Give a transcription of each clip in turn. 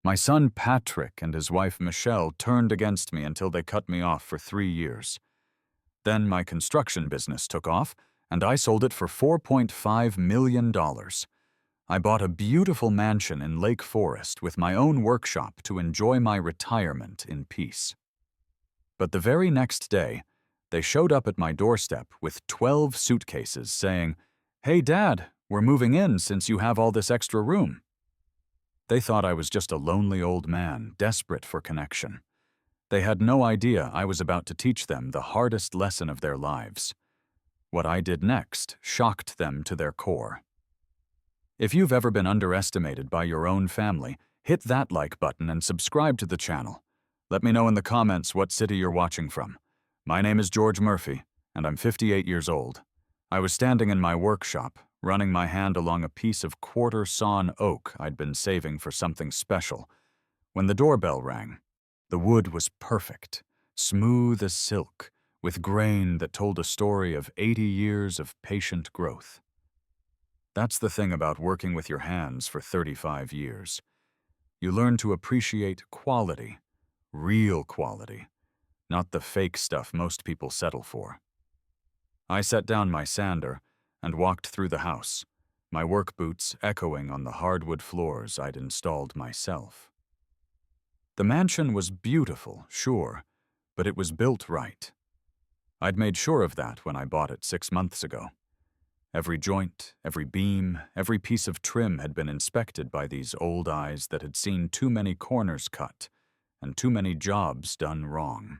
My son Patrick and his wife Michelle turned against me until they cut me off for 3 years. Then my construction business took off, and I sold it for $4.5 million. I bought a beautiful mansion in Lake Forest with my own workshop to enjoy my retirement in peace. But the very next day, they showed up at my doorstep with 12 suitcases saying, "Hey, Dad, we're moving in since you have all this extra room." They thought I was just a lonely old man, desperate for connection. They had no idea I was about to teach them the hardest lesson of their lives. What I did next shocked them to their core. If you've ever been underestimated by your own family, hit that like button and subscribe to the channel. Let me know in the comments what city you're watching from. My name is George Murphy, and I'm 58 years old. I was standing in my workshop, running my hand along a piece of quarter-sawn oak I'd been saving for something special, when the doorbell rang. The wood was perfect, smooth as silk, with grain that told a story of 80 years of patient growth. That's the thing about working with your hands for 35 years. You learn to appreciate quality, real quality, not the fake stuff most people settle for. I set down my sander and walked through the house, my work boots echoing on the hardwood floors I'd installed myself. The mansion was beautiful, sure, but it was built right. I'd made sure of that when I bought it 6 months ago. Every joint, every beam, every piece of trim had been inspected by these old eyes that had seen too many corners cut and too many jobs done wrong.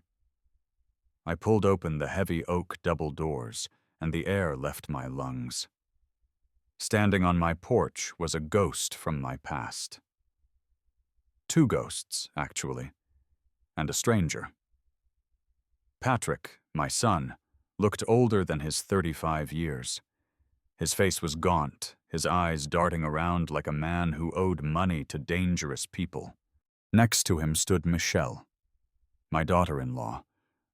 I pulled open the heavy oak double doors, and the air left my lungs. Standing on my porch was a ghost from my past. 2 ghosts, actually, and a stranger. Patrick, my son, looked older than his 35 years. His face was gaunt, his eyes darting around like a man who owed money to dangerous people. Next to him stood Michelle, my daughter-in-law,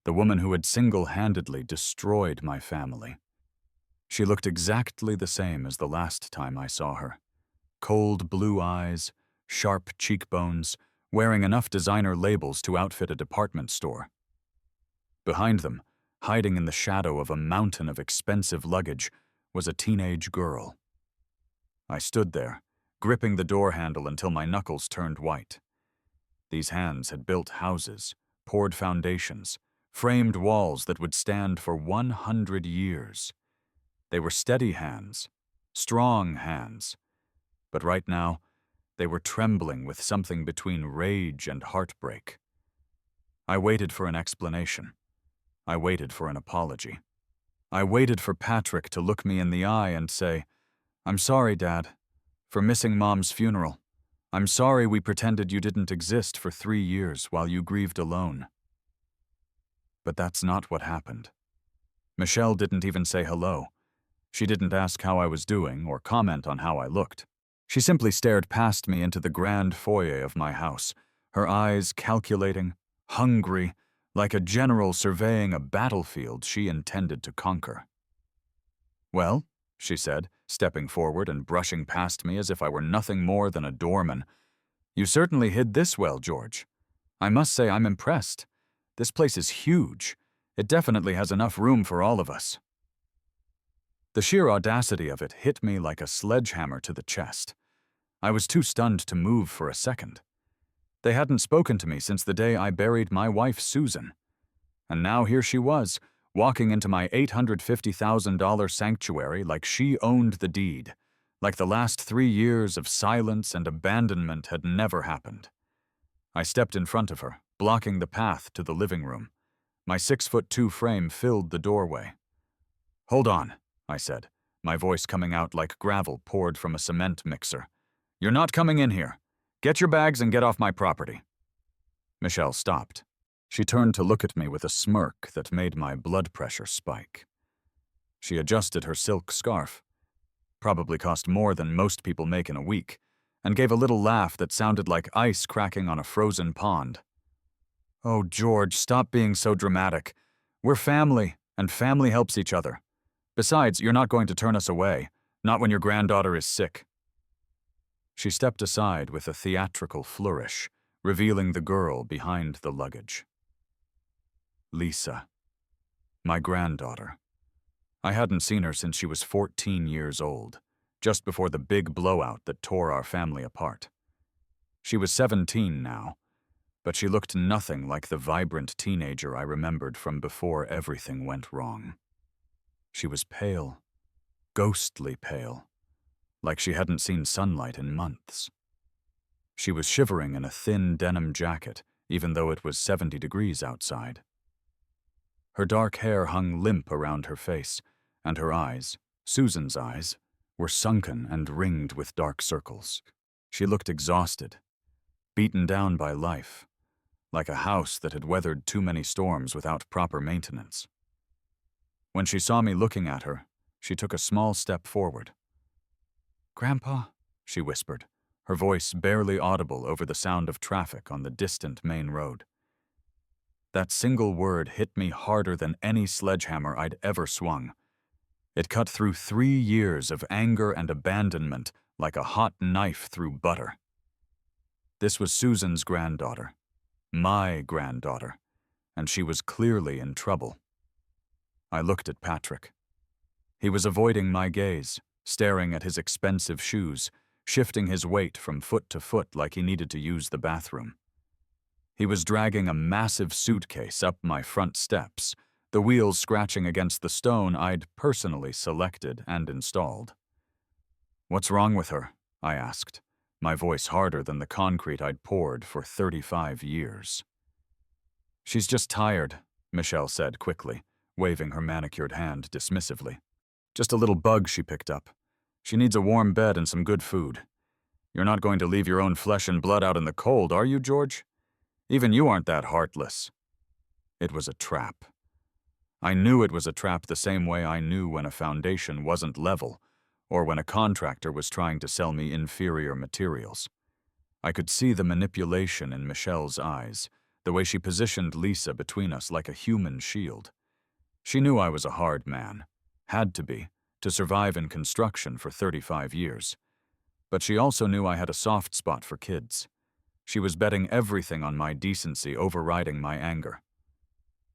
the woman who had single-handedly destroyed my family. She looked exactly the same as the last time I saw her. Cold blue eyes, sharp cheekbones, wearing enough designer labels to outfit a department store. Behind them, hiding in the shadow of a mountain of expensive luggage, was a teenage girl. I stood there, gripping the door handle until my knuckles turned white. These hands had built houses, poured foundations, framed walls that would stand for 100 years. They were steady hands, strong hands, but right now, they were trembling with something between rage and heartbreak. I waited for an explanation. I waited for an apology. I waited for Patrick to look me in the eye and say, "I'm sorry, Dad, for missing Mom's funeral. I'm sorry we pretended you didn't exist for 3 years while you grieved alone." But that's not what happened. Michelle didn't even say hello. She didn't ask how I was doing or comment on how I looked. She simply stared past me into the grand foyer of my house, her eyes calculating, hungry, like a general surveying a battlefield she intended to conquer. "Well," she said, stepping forward and brushing past me as if I were nothing more than a doorman, "you certainly hid this well, George. I must say I'm impressed. This place is huge. It definitely has enough room for all of us." The sheer audacity of it hit me like a sledgehammer to the chest. I was too stunned to move for a second. They hadn't spoken to me since the day I buried my wife, Susan. And now here she was, walking into my $850,000 sanctuary like she owned the deed, like the last 3 years of silence and abandonment had never happened. I stepped in front of her, blocking the path to the living room. My 6'2" frame filled the doorway. "Hold on," I said, my voice coming out like gravel poured from a cement mixer. "You're not coming in here. Get your bags and get off my property." Michelle stopped. She turned to look at me with a smirk that made my blood pressure spike. She adjusted her silk scarf, probably cost more than most people make in a week, and gave a little laugh that sounded like ice cracking on a frozen pond. "Oh, George, stop being so dramatic. We're family, and family helps each other. Besides, you're not going to turn us away, not when your granddaughter is sick." She stepped aside with a theatrical flourish, revealing the girl behind the luggage. Lisa. My granddaughter. I hadn't seen her since she was 14 years old, just before the big blowout that tore our family apart. She was 17 now, but she looked nothing like the vibrant teenager I remembered from before everything went wrong. She was pale, ghostly pale, like she hadn't seen sunlight in months. She was shivering in a thin denim jacket, even though it was 70 degrees outside. Her dark hair hung limp around her face, and her eyes, Susan's eyes, were sunken and ringed with dark circles. She looked exhausted, beaten down by life, like a house that had weathered too many storms without proper maintenance. When she saw me looking at her, she took a small step forward. "Grandpa," she whispered, her voice barely audible over the sound of traffic on the distant main road. That single word hit me harder than any sledgehammer I'd ever swung. It cut through 3 years of anger and abandonment like a hot knife through butter. This was Susan's granddaughter, my granddaughter, and she was clearly in trouble. I looked at Patrick. He was avoiding my gaze, staring at his expensive shoes, shifting his weight from foot to foot like he needed to use the bathroom. He was dragging a massive suitcase up my front steps, the wheels scratching against the stone I'd personally selected and installed. "What's wrong with her?" I asked, my voice harder than the concrete I'd poured for 35 years. "She's just tired," Michelle said quickly, waving her manicured hand dismissively. "Just a little bug she picked up. She needs a warm bed and some good food. You're not going to leave your own flesh and blood out in the cold, are you, George? Even you aren't that heartless." It was a trap. I knew it was a trap the same way I knew when a foundation wasn't level, or when a contractor was trying to sell me inferior materials. I could see the manipulation in Michelle's eyes, the way she positioned Lisa between us like a human shield. She knew I was a hard man, had to be, to survive in construction for 35 years. But she also knew I had a soft spot for kids. She was betting everything on my decency overriding my anger.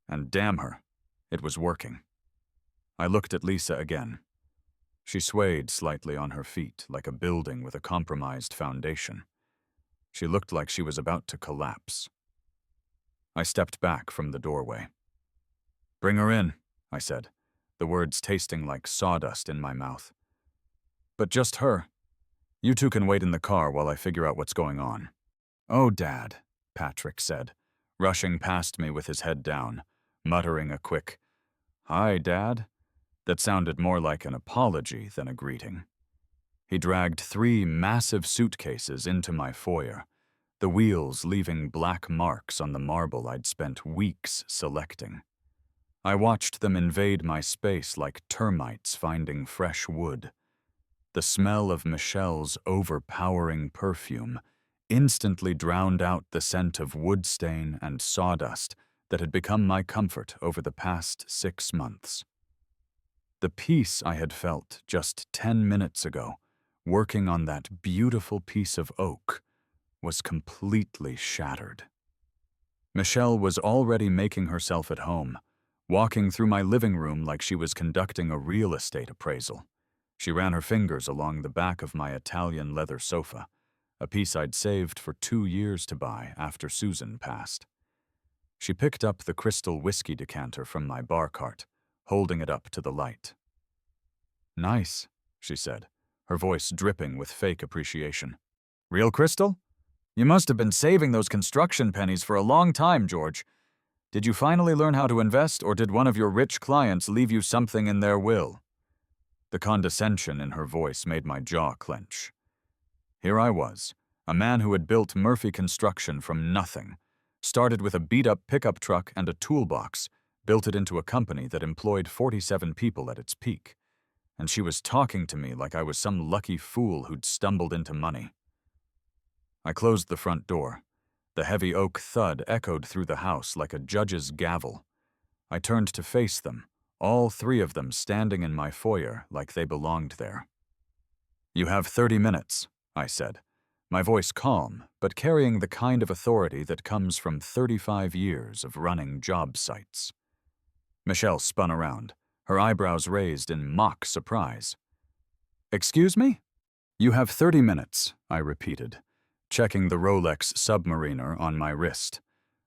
And damn her, it was working. I looked at Lisa again. She swayed slightly on her feet like a building with a compromised foundation. She looked like she was about to collapse. I stepped back from the doorway. "Bring her in," I said, the words tasting like sawdust in my mouth. "But just her. You two can wait in the car while I figure out what's going on." "Oh, Dad," Patrick said, rushing past me with his head down, muttering a quick, "Hi, Dad," that sounded more like an apology than a greeting. He dragged 3 massive suitcases into my foyer, the wheels leaving black marks on the marble I'd spent weeks selecting. I watched them invade my space like termites finding fresh wood. The smell of Michelle's overpowering perfume instantly drowned out the scent of wood stain and sawdust that had become my comfort over the past 6 months. The peace I had felt just 10 minutes ago, working on that beautiful piece of oak, was completely shattered. Michelle was already making herself at home, walking through my living room like she was conducting a real estate appraisal. She ran her fingers along the back of my Italian leather sofa, a piece I'd saved for 2 years to buy after Susan passed. She picked up the crystal whiskey decanter from my bar cart, holding it up to the light. "Nice," she said, her voice dripping with fake appreciation. "Real crystal? You must have been saving those construction pennies for a long time, George. Did you finally learn how to invest, or did one of your rich clients leave you something in their will?" The condescension in her voice made my jaw clench. Here I was, a man who had built Murphy Construction from nothing, started with a beat-up pickup truck and a toolbox, built it into a company that employed 47 people at its peak. And she was talking to me like I was some lucky fool who'd stumbled into money. I closed the front door. The heavy oak thud echoed through the house like a judge's gavel. I turned to face them, all 3 of them standing in my foyer like they belonged there. "You have 30 minutes, I said, my voice calm, but carrying the kind of authority that comes from 35 years of running job sites. Michelle spun around, her eyebrows raised in mock surprise. "Excuse me?" "You have 30 minutes," I repeated, checking the Rolex Submariner on my wrist,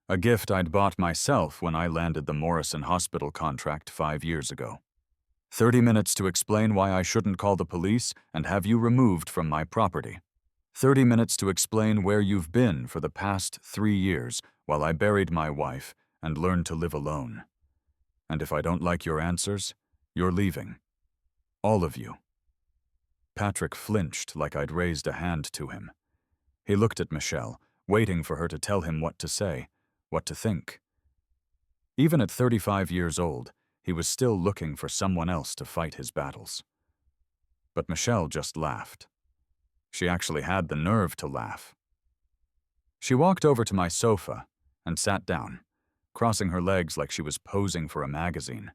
a gift I'd bought myself when I landed the Morrison Hospital contract 5 years ago. 30 minutes to explain why I shouldn't call the police and have you removed from my property. 30 minutes to explain where you've been for the past 3 years while I buried my wife and learned to live alone. And if I don't like your answers, you're leaving. All of you." Patrick flinched like I'd raised a hand to him. He looked at Michelle, waiting for her to tell him what to say, what to think. Even at 35 years old, he was still looking for someone else to fight his battles. But Michelle just laughed. She actually had the nerve to laugh. She walked over to my sofa and sat down, crossing her legs like she was posing for a magazine.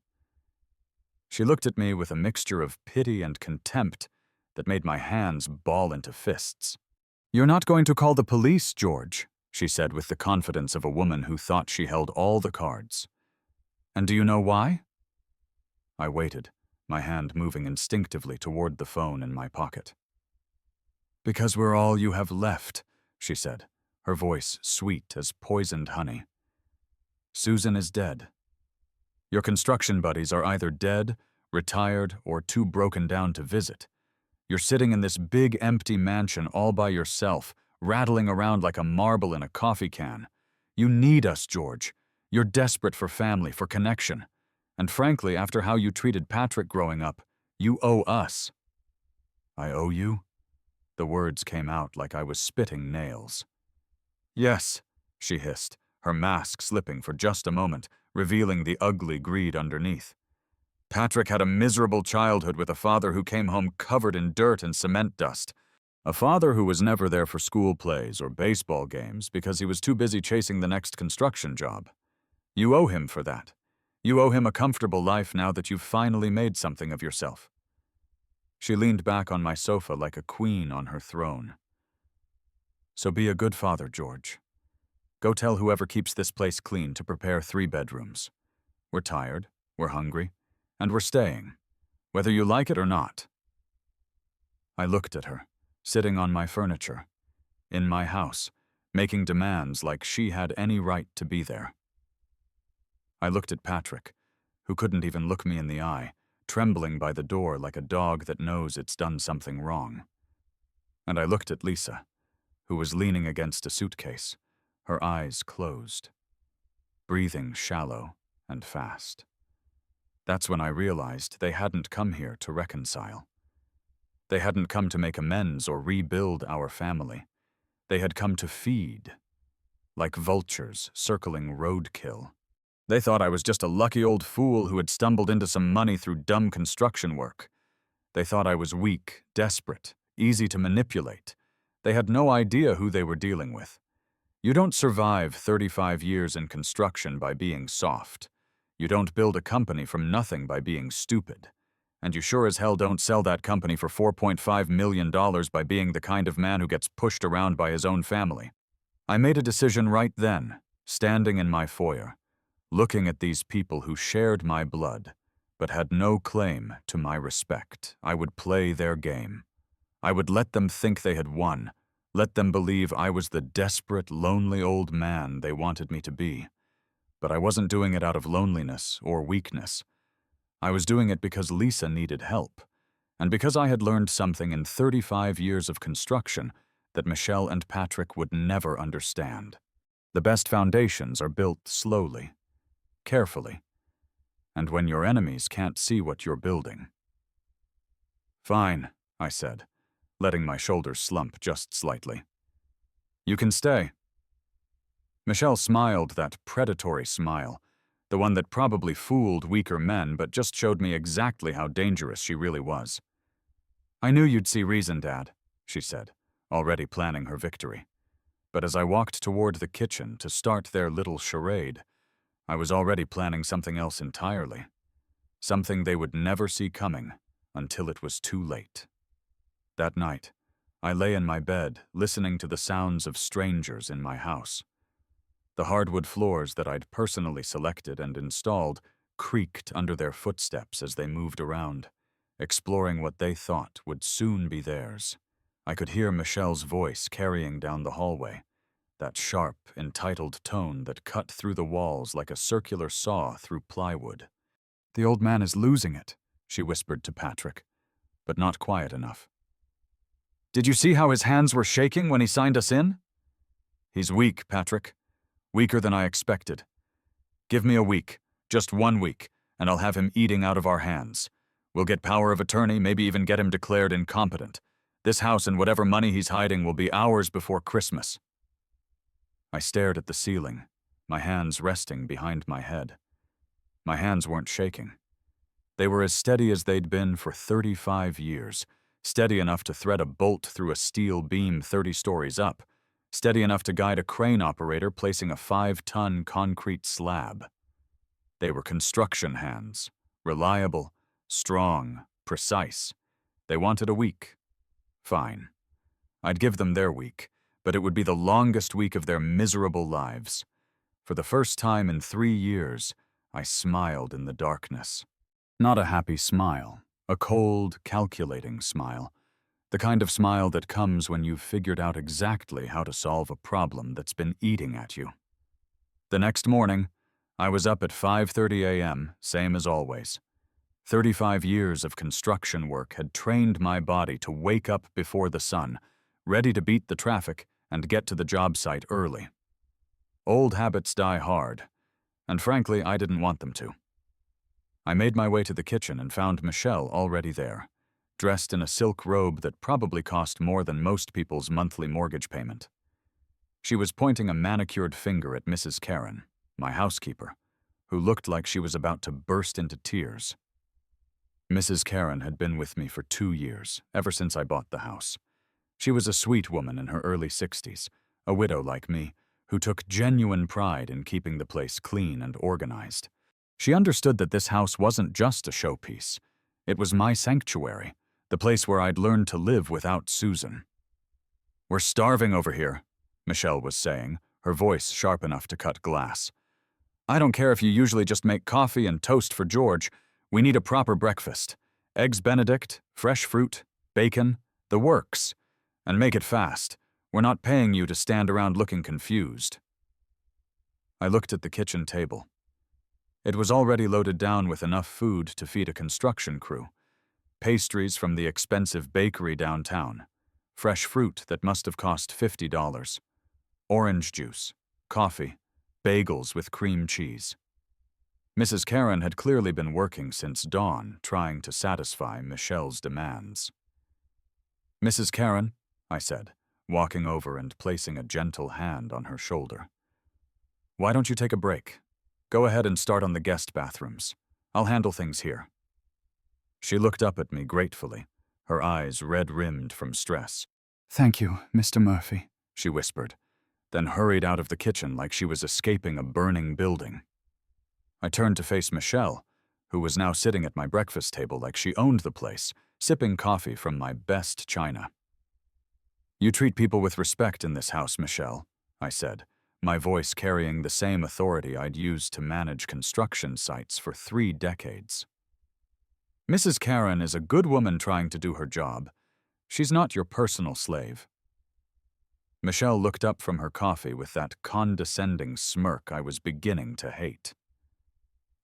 She looked at me with a mixture of pity and contempt that made my hands ball into fists. "You're not going to call the police, George," she said with the confidence of a woman who thought she held all the cards. "And do you know why?" I waited, my hand moving instinctively toward the phone in my pocket. "Because we're all you have left," she said, her voice sweet as poisoned honey. "Susan is dead. Your construction buddies are either dead, retired, or too broken down to visit. You're sitting in this big empty mansion all by yourself, rattling around like a marble in a coffee can. You need us, George. You're desperate for family, for connection. And frankly, after how you treated Patrick growing up, you owe us." "I owe you?" The words came out like I was spitting nails. "Yes," she hissed, her mask slipping for just a moment, revealing the ugly greed underneath. "Patrick had a miserable childhood with a father who came home covered in dirt and cement dust. A father who was never there for school plays or baseball games because he was too busy chasing the next construction job. You owe him for that. You owe him a comfortable life now that you've finally made something of yourself." She leaned back on my sofa like a queen on her throne. "So be a good father, George. Go tell whoever keeps this place clean to prepare 3 bedrooms. We're tired, we're hungry, and we're staying, whether you like it or not." I looked at her, sitting on my furniture, in my house, making demands like she had any right to be there. I looked at Patrick, who couldn't even look me in the eye, trembling by the door like a dog that knows it's done something wrong. And I looked at Lisa, who was leaning against a suitcase, her eyes closed, breathing shallow and fast. That's when I realized they hadn't come here to reconcile. They hadn't come to make amends or rebuild our family. They had come to feed, like vultures circling roadkill. They thought I was just a lucky old fool who had stumbled into some money through dumb construction work. They thought I was weak, desperate, easy to manipulate. They had no idea who they were dealing with. You don't survive 35 years in construction by being soft. You don't build a company from nothing by being stupid. And you sure as hell don't sell that company for $4.5 million by being the kind of man who gets pushed around by his own family. I made a decision right then, standing in my foyer, looking at these people who shared my blood, but had no claim to my respect. I would play their game. I would let them think they had won, let them believe I was the desperate, lonely old man they wanted me to be. But I wasn't doing it out of loneliness or weakness. I was doing it because Lisa needed help, and because I had learned something in 35 years of construction that Michelle and Patrick would never understand. The best foundations are built slowly, carefully, and when your enemies can't see what you're building. "Fine," I said, letting my shoulders slump just slightly. "You can stay." Michelle smiled that predatory smile, the one that probably fooled weaker men but just showed me exactly how dangerous she really was. "I knew you'd see reason, Dad," she said, already planning her victory. But as I walked toward the kitchen to start their little charade, I was already planning something else entirely. Something they would never see coming until it was too late. That night, I lay in my bed, listening to the sounds of strangers in my house. The hardwood floors that I'd personally selected and installed creaked under their footsteps as they moved around, exploring what they thought would soon be theirs. I could hear Michelle's voice carrying down the hallway, that sharp, entitled tone that cut through the walls like a circular saw through plywood. "The old man is losing it," she whispered to Patrick, but not quiet enough. "Did you see how his hands were shaking when he signed us in?" "He's weak, Patrick. Weaker than I expected. Give me a week, just 1 week, and I'll have him eating out of our hands. We'll get power of attorney, maybe even get him declared incompetent. This house and whatever money he's hiding will be ours before Christmas." I stared at the ceiling, my hands resting behind my head. My hands weren't shaking. They were as steady as they'd been for 35 years, steady enough to thread a bolt through a steel beam 30 stories up, steady enough to guide a crane operator placing a 5-ton concrete slab. They were construction hands, reliable, strong, precise. They wanted a week. Fine. I'd give them their week, but it would be the longest week of their miserable lives. For the first time in 3 years, I smiled in the darkness. Not a happy smile, a cold, calculating smile. The kind of smile that comes when you've figured out exactly how to solve a problem that's been eating at you. The next morning, I was up at 5:30 a.m., same as always. 35 years of construction work had trained my body to wake up before the sun, ready to beat the traffic and get to the job site early. Old habits die hard, and frankly, I didn't want them to. I made my way to the kitchen and found Michelle already there, dressed in a silk robe that probably cost more than most people's monthly mortgage payment. She was pointing a manicured finger at Mrs. Karen, my housekeeper, who looked like she was about to burst into tears. Mrs. Karen had been with me for 2 years, ever since I bought the house. She was a sweet woman in her early 60s, a widow like me, who took genuine pride in keeping the place clean and organized. She understood that this house wasn't just a showpiece. It was my sanctuary, the place where I'd learned to live without Susan. "We're starving over here," Michelle was saying, her voice sharp enough to cut glass. "I don't care if you usually just make coffee and toast for George. We need a proper breakfast. Eggs Benedict, fresh fruit, bacon, the works. And make it fast. We're not paying you to stand around looking confused." I looked at the kitchen table. It was already loaded down with enough food to feed a construction crew. Pastries from the expensive bakery downtown. Fresh fruit that must have cost $50. Orange juice, coffee, bagels with cream cheese. Mrs. Karen had clearly been working since dawn, trying to satisfy Michelle's demands. "Mrs. Karen," I said, walking over and placing a gentle hand on her shoulder. "Why don't you take a break? Go ahead and start on the guest bathrooms. I'll handle things here." She looked up at me gratefully, her eyes red-rimmed from stress. "Thank you, Mr. Murphy," she whispered, then hurried out of the kitchen like she was escaping a burning building. I turned to face Michelle, who was now sitting at my breakfast table like she owned the place, sipping coffee from my best china. "You treat people with respect in this house, Michelle," I said, my voice carrying the same authority I'd used to manage construction sites for 3 decades. "Mrs. Karen is a good woman trying to do her job. She's not your personal slave." Michelle looked up from her coffee with that condescending smirk I was beginning to hate.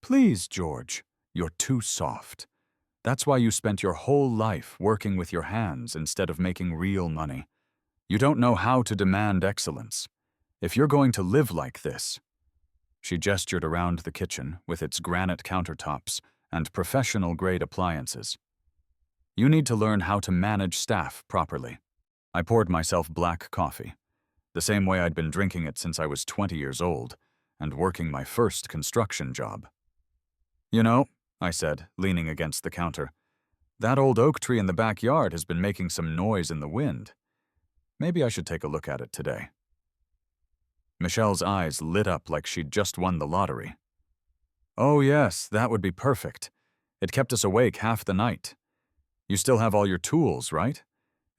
"Please, George, you're too soft. That's why you spent your whole life working with your hands instead of making real money. You don't know how to demand excellence. If you're going to live like this—" She gestured around the kitchen with its granite countertops and professional-grade appliances. "You need to learn how to manage staff properly." I poured myself black coffee, the same way I'd been drinking it since I was 20 years old and working my first construction job. "You know," I said, leaning against the counter, "that old oak tree in the backyard has been making some noise in the wind. Maybe I should take a look at it today." Michelle's eyes lit up like she'd just won the lottery. "Oh yes, that would be perfect. It kept us awake half the night. You still have all your tools, right?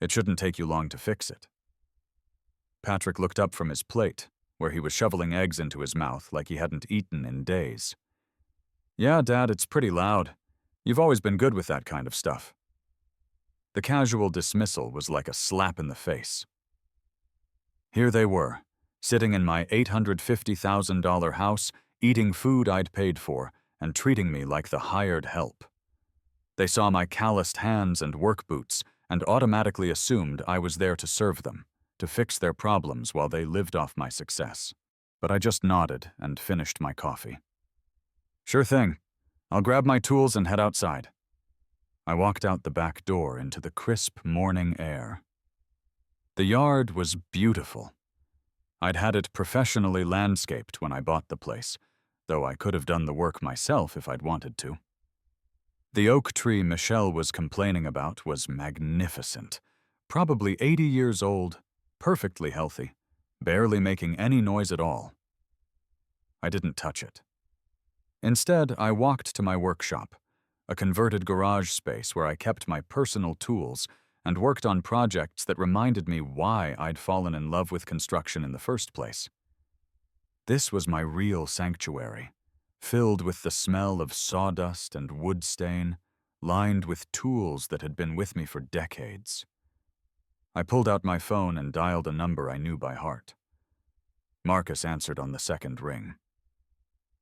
It shouldn't take you long to fix it. Patrick looked up from his plate, where he was shoveling eggs into his mouth like he hadn't eaten in days. Yeah, Dad, it's pretty loud. You've always been good with that kind of stuff. The casual dismissal was like a slap in the face. Here they were, sitting in my $850,000 house, eating food I'd paid for, and treating me like the hired help. They saw my calloused hands and work boots and automatically assumed I was there to serve them, to fix their problems while they lived off my success. But I just nodded and finished my coffee. Sure thing. I'll grab my tools and head outside. I walked out the back door into the crisp morning air. The yard was beautiful. I'd had it professionally landscaped when I bought the place, though I could have done the work myself if I'd wanted to. The oak tree Michelle was complaining about was magnificent, probably 80 years old, perfectly healthy, barely making any noise at all. I didn't touch it. Instead, I walked to my workshop, a converted garage space where I kept my personal tools and worked on projects that reminded me why I'd fallen in love with construction in the first place. This was my real sanctuary, filled with the smell of sawdust and wood stain, lined with tools that had been with me for decades. I pulled out my phone and dialed a number I knew by heart. Marcus answered on the second ring.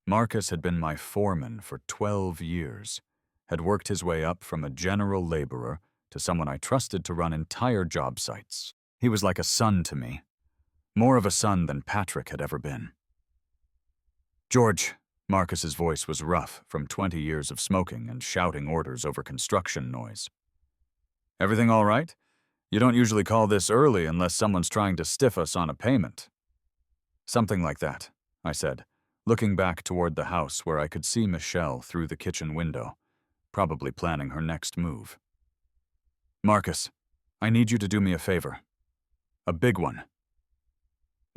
Marcus had been my foreman for 12 years, had worked his way up from a general laborer to someone I trusted to run entire job sites. He was like a son to me, more of a son than Patrick had ever been. George, Marcus's voice was rough from 20 years of smoking and shouting orders over construction noise. Everything all right? You don't usually call this early unless someone's trying to stiff us on a payment. Something like that, I said, looking back toward the house where I could see Michelle through the kitchen window, probably planning her next move. Marcus, I need you to do me a favor. A big one.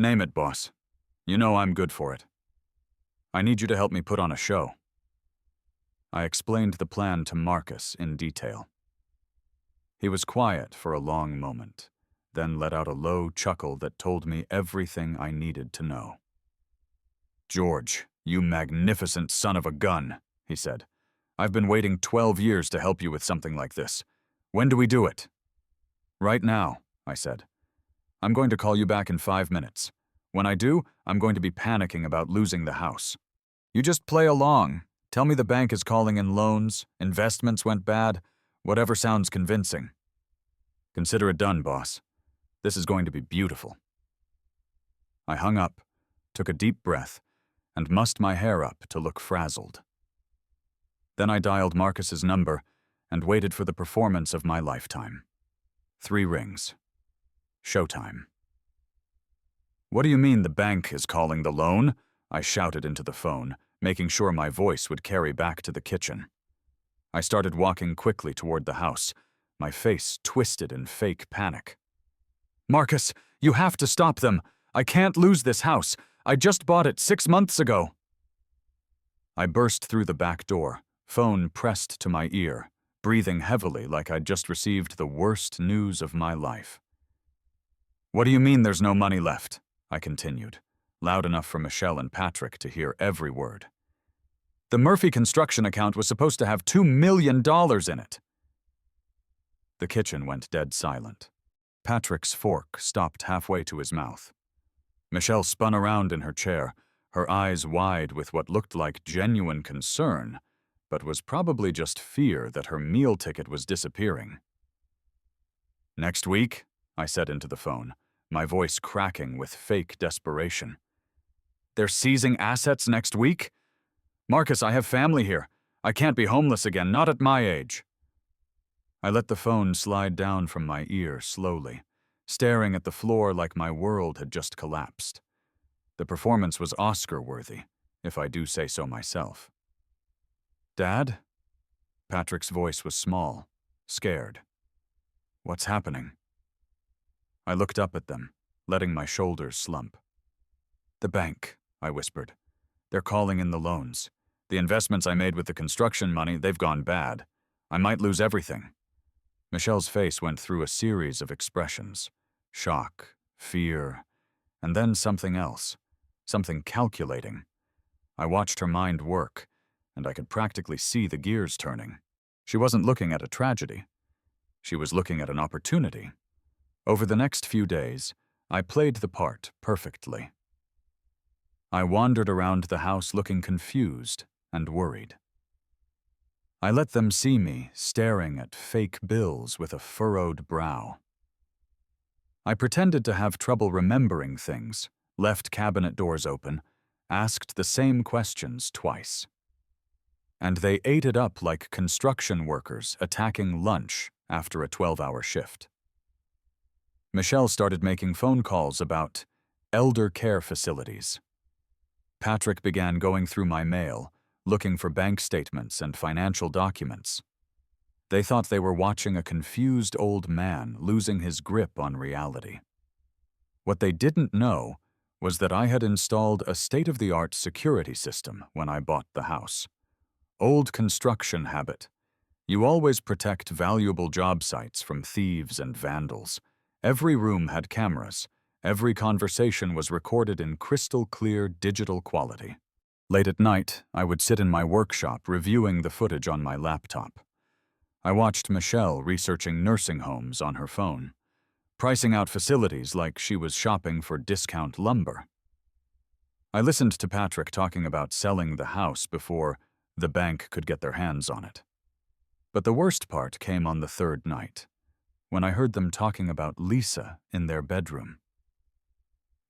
Name it, boss. You know I'm good for it. I need you to help me put on a show. I explained the plan to Marcus in detail. He was quiet for a long moment, then let out a low chuckle that told me everything I needed to know. George, you magnificent son of a gun, he said. I've been waiting 12 years to help you with something like this. When do we do it? Right now, I said. I'm going to call you back in 5 minutes. When I do, I'm going to be panicking about losing the house. You just play along. Tell me the bank is calling in loans, investments went bad, whatever sounds convincing. Consider it done, boss. This is going to be beautiful. I hung up, took a deep breath, and mussed my hair up to look frazzled. Then I dialed Marcus's number and waited for the performance of my lifetime. 3 rings. Showtime. What do you mean the bank is calling the loan? I shouted into the phone, making sure my voice would carry back to the kitchen. I started walking quickly toward the house, my face twisted in fake panic. Marcus, you have to stop them. I can't lose this house. I just bought it 6 months ago. I burst through the back door, phone pressed to my ear, breathing heavily like I'd just received the worst news of my life. What do you mean there's no money left? I continued, loud enough for Michelle and Patrick to hear every word. The Murphy construction account was supposed to have $2 million in it. The kitchen went dead silent. Patrick's fork stopped halfway to his mouth. Michelle spun around in her chair, her eyes wide with what looked like genuine concern, but was probably just fear that her meal ticket was disappearing. Next week, I said into the phone, my voice cracking with fake desperation. They're seizing assets next week? Marcus, I have family here. I can't be homeless again, not at my age. I let the phone slide down from my ear slowly, staring at the floor like my world had just collapsed. The performance was Oscar-worthy, if I do say so myself. Dad? Patrick's voice was small, scared. What's happening? I looked up at them, letting my shoulders slump. The bank, I whispered. They're calling in the loans. The investments I made with the construction money, they've gone bad. I might lose everything. Michelle's face went through a series of expressions: shock, fear, and then something else, something calculating. I watched her mind work, and I could practically see the gears turning. She wasn't looking at a tragedy. She was looking at an opportunity. Over the next few days, I played the part perfectly. I wandered around the house looking confused and worried. I let them see me staring at fake bills with a furrowed brow. I pretended to have trouble remembering things, left cabinet doors open, asked the same questions twice. And they ate it up like construction workers attacking lunch after a 12-hour shift. Michelle started making phone calls about elder care facilities. Patrick began going through my mail, looking for bank statements and financial documents. They thought they were watching a confused old man losing his grip on reality. What they didn't know was that I had installed a state-of-the-art security system when I bought the house. Old construction habit. You always protect valuable job sites from thieves and vandals. Every room had cameras. Every conversation was recorded in crystal-clear digital quality. Late at night, I would sit in my workshop reviewing the footage on my laptop. I watched Michelle researching nursing homes on her phone, pricing out facilities like she was shopping for discount lumber. I listened to Patrick talking about selling the house before the bank could get their hands on it. But the worst part came on the third night, when I heard them talking about Lisa in their bedroom.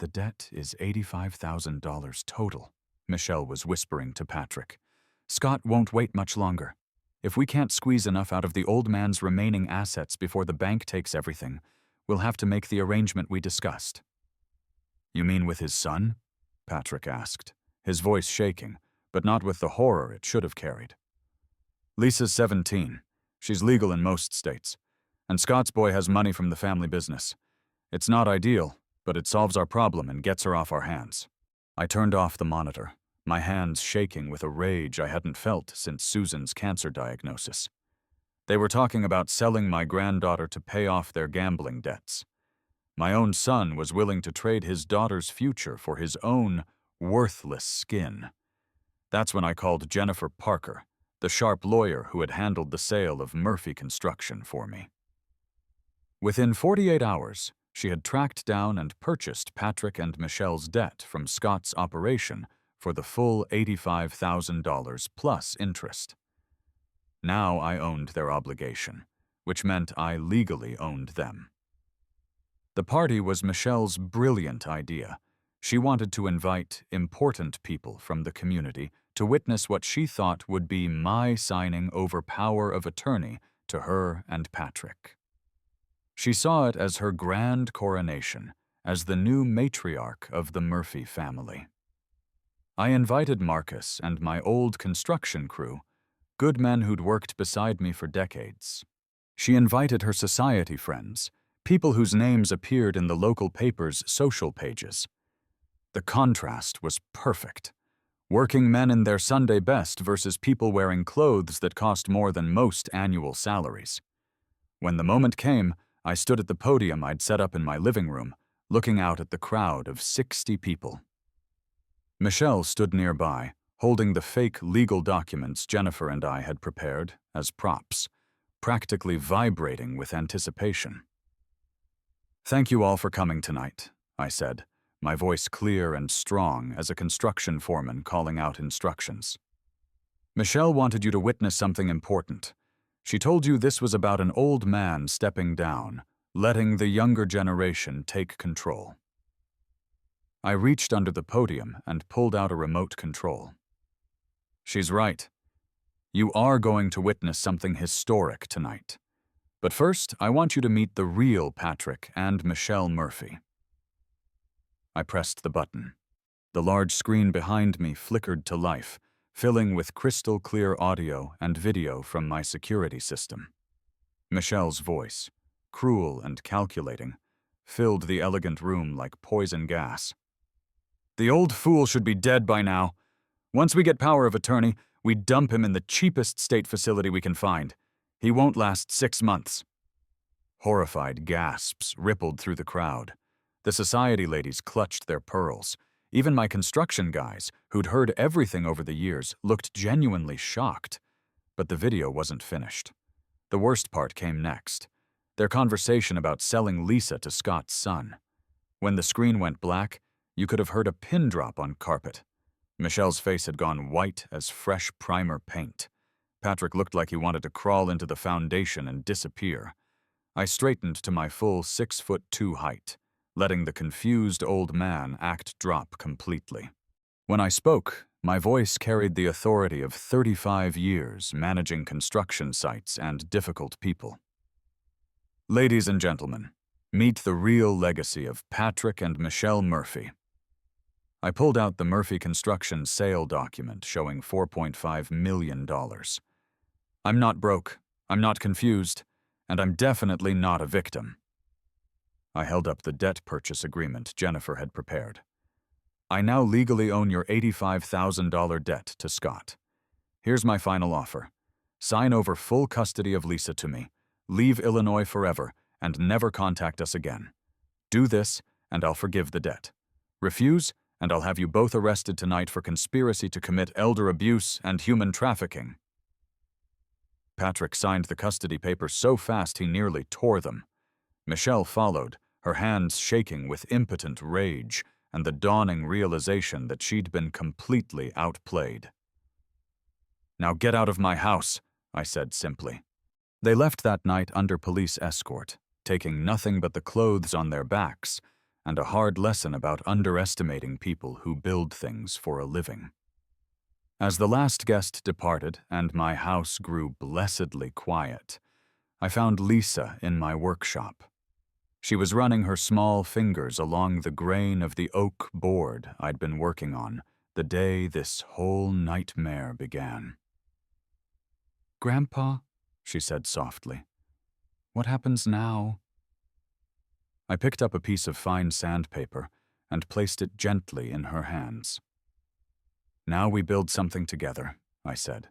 "The debt is $85,000 total," Michelle was whispering to Patrick. "Scott won't wait much longer. If we can't squeeze enough out of the old man's remaining assets before the bank takes everything, we'll have to make the arrangement we discussed." "You mean with his son?" Patrick asked, his voice shaking, but not with the horror it should have carried. "Lisa's 17. She's legal in most states. And Scott's boy has money from the family business. It's not ideal, but it solves our problem and gets her off our hands." I turned off the monitor, my hands shaking with a rage I hadn't felt since Susan's cancer diagnosis. They were talking about selling my granddaughter to pay off their gambling debts. My own son was willing to trade his daughter's future for his own worthless skin. That's when I called Jennifer Parker, the sharp lawyer who had handled the sale of Murphy Construction for me. Within 48 hours, she had tracked down and purchased Patrick and Michelle's debt from Scott's operation for the full $85,000 plus interest. Now I owned their obligation, which meant I legally owned them. The party was Michelle's brilliant idea. She wanted to invite important people from the community to witness what she thought would be my signing over power of attorney to her and Patrick. She saw it as her grand coronation, as the new matriarch of the Murphy family. I invited Marcus and my old construction crew, good men who'd worked beside me for decades. She invited her society friends, people whose names appeared in the local paper's social pages. The contrast was perfect. Working men in their Sunday best versus people wearing clothes that cost more than most annual salaries. When the moment came, I stood at the podium I'd set up in my living room, looking out at the crowd of 60 people. Michelle stood nearby, holding the fake legal documents Jennifer and I had prepared as props, practically vibrating with anticipation. "Thank you all for coming tonight," I said, my voice clear and strong as a construction foreman calling out instructions. "Michelle wanted you to witness something important. She told you this was about an old man stepping down, letting the younger generation take control." I reached under the podium and pulled out a remote control. "She's right. You are going to witness something historic tonight. But first, I want you to meet the real Patrick and Michelle Murphy." I pressed the button. The large screen behind me flickered to life, filling with crystal-clear audio and video from my security system. Michelle's voice, cruel and calculating, filled the elegant room like poison gas. "The old fool should be dead by now. Once we get power of attorney, we dump him in the cheapest state facility we can find. He won't last 6 months. Horrified gasps rippled through the crowd. The society ladies clutched their pearls. Even my construction guys, who'd heard everything over the years, looked genuinely shocked. But the video wasn't finished. The worst part came next. Their conversation about selling Lisa to Scott's son. When the screen went black, you could have heard a pin drop on carpet. Michelle's face had gone white as fresh primer paint. Patrick looked like he wanted to crawl into the foundation and disappear. I straightened to my full 6'2" height, letting the confused old man act drop completely. When I spoke, my voice carried the authority of 35 years managing construction sites and difficult people. Ladies and gentlemen, meet the real legacy of Patrick and Michelle Murphy. I pulled out the Murphy Construction sale document showing $4.5 million. I'm not broke, I'm not confused, and I'm definitely not a victim. I held up the debt purchase agreement Jennifer had prepared. I now legally own your $85,000 debt to Scott. Here's my final offer. Sign over full custody of Lisa to me, leave Illinois forever, and never contact us again. Do this, and I'll forgive the debt. Refuse, and I'll have you both arrested tonight for conspiracy to commit elder abuse and human trafficking. Patrick signed the custody papers so fast he nearly tore them. Michelle followed, her hands shaking with impotent rage and the dawning realization that she'd been completely outplayed. "Now get out of my house," I said simply. They left that night under police escort, taking nothing but the clothes on their backs and a hard lesson about underestimating people who build things for a living. As the last guest departed and my house grew blessedly quiet, I found Lisa in my workshop. She was running her small fingers along the grain of the oak board I'd been working on the day this whole nightmare began. "Grandpa," she said softly, "what happens now?" I picked up a piece of fine sandpaper and placed it gently in her hands. "Now we build something together," I said.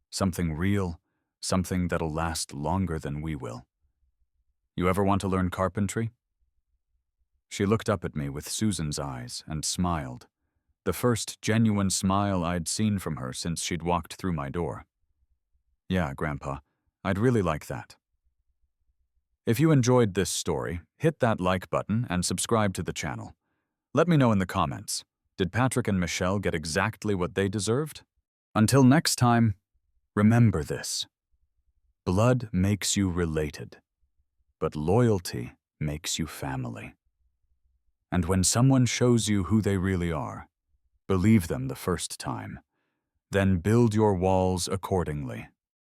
"Something real, something that'll last longer than we will. You ever want to learn carpentry?" She looked up at me with Susan's eyes and smiled, the first genuine smile I'd seen from her since she'd walked through my door. "Yeah, Grandpa, I'd really like that." If you enjoyed this story, hit that like button and subscribe to the channel. Let me know in the comments. Did Patrick and Michelle get exactly what they deserved? Until next time, remember this. Blood makes you related, but loyalty makes you family. And when someone shows you who they really are, believe them the first time, then build your walls accordingly.